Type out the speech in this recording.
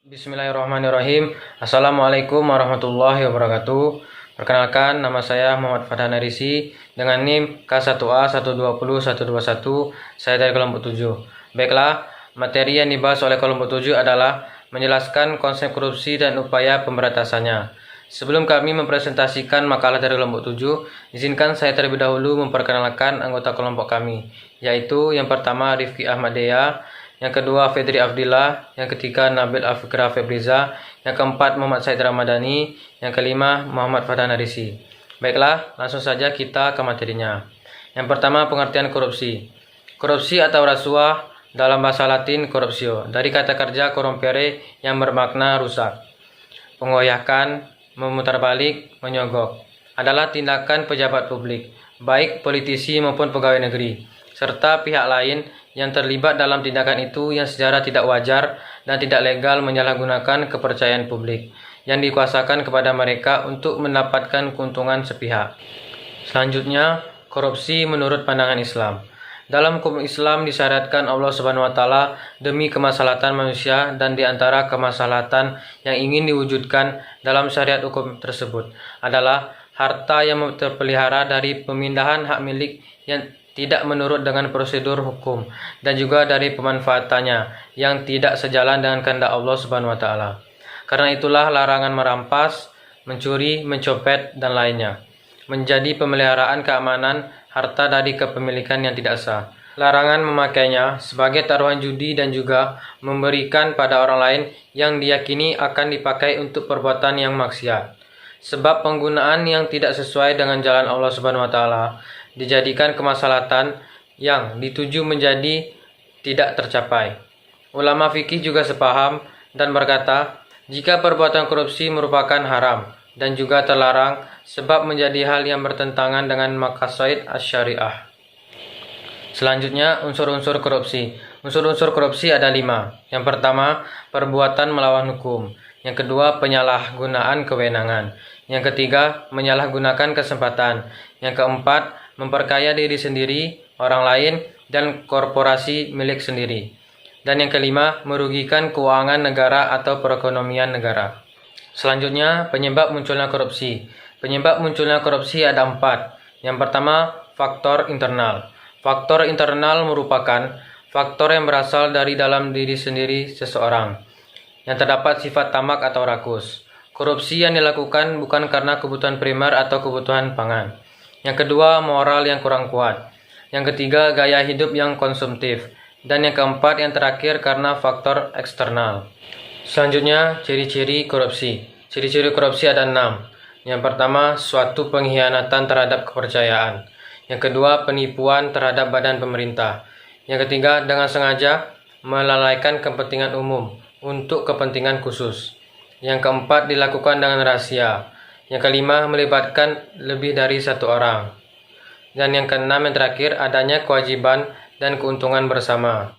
Bismillahirrahmanirrahim. Assalamualaikum warahmatullahi wabarakatuh. Perkenalkan, nama saya Muhammad Farhan Arisi dengan NIM K1A120121. Saya dari kelompok 7. Baiklah, materi yang dibahas oleh kelompok 7 adalah menjelaskan konsep korupsi dan upaya pemberantasannya. Sebelum kami mempresentasikan makalah dari kelompok 7, izinkan saya terlebih dahulu memperkenalkan anggota kelompok kami, yaitu yang pertama Rifki Ahmad Dea, yang kedua Fedri Afdillah, yang ketiga Nabil Afikra Febriza, yang keempat Muhammad Said Ramadhani, yang kelima Muhammad Farhan Arisi. Baiklah, langsung saja kita ke materinya. Yang pertama, pengertian korupsi. Korupsi atau rasuah dalam bahasa Latin corruptio, dari kata kerja corrompere yang bermakna rusak. Pengoyakan, memutarbalik, menyogok adalah tindakan pejabat publik, baik politisi maupun pegawai negeri, serta pihak lain yang terlibat dalam tindakan itu yang secara tidak wajar dan tidak legal menyalahgunakan kepercayaan publik yang dikuasakan kepada mereka untuk mendapatkan keuntungan sepihak. Selanjutnya, korupsi menurut pandangan Islam. Dalam hukum Islam disyariatkan Allah Subhanahu wa taala demi kemaslahatan manusia dan di antara kemaslahatan yang ingin diwujudkan dalam syariat hukum tersebut adalah harta yang terpelihara dari pemindahan hak milik yang tidak menurut dengan prosedur hukum dan juga dari pemanfaatannya yang tidak sejalan dengan kehendak Allah Subhanahu wa taala. Karena itulah larangan merampas, mencuri, mencopet dan lainnya menjadi pemeliharaan keamanan harta dari kepemilikan yang tidak sah. Larangan memakainya sebagai taruhan judi dan juga memberikan pada orang lain yang diyakini akan dipakai untuk perbuatan yang maksiat. Sebab penggunaan yang tidak sesuai dengan jalan Allah Subhanahu wa taala dijadikan kemaslahatan yang dituju menjadi tidak tercapai. Ulama fikih juga sepaham dan berkata, jika perbuatan korupsi merupakan haram dan juga terlarang sebab menjadi hal yang bertentangan dengan maqasid asy-syariah. Selanjutnya, unsur-unsur korupsi. Unsur-unsur korupsi ada 5. Yang pertama, perbuatan melawan hukum. Yang kedua, penyalahgunaan kewenangan. Yang ketiga, menyalahgunakan kesempatan. Yang keempat, memperkaya diri sendiri, orang lain, dan korporasi milik sendiri. Dan yang kelima, merugikan keuangan negara atau perekonomian negara. Selanjutnya, penyebab munculnya korupsi. Penyebab munculnya korupsi ada 4. Yang pertama, faktor internal. Faktor internal merupakan faktor yang berasal dari dalam diri sendiri seseorang, yang terdapat sifat tamak atau rakus. Korupsi yang dilakukan bukan karena kebutuhan primer atau kebutuhan pangan. Yang kedua, moral yang kurang kuat. Yang ketiga, gaya hidup yang konsumtif. Dan yang keempat, yang terakhir, karena faktor eksternal. Selanjutnya, ciri-ciri korupsi. Ciri-ciri korupsi ada 6. Yang pertama, suatu pengkhianatan terhadap kepercayaan. Yang kedua, penipuan terhadap badan pemerintah. Yang ketiga, dengan sengaja melalaikan kepentingan umum untuk kepentingan khusus. Yang keempat, dilakukan dengan rahasia. Yang kelima, melibatkan lebih dari satu orang. Dan yang keenam, yang terakhir, adanya kewajiban dan keuntungan bersama.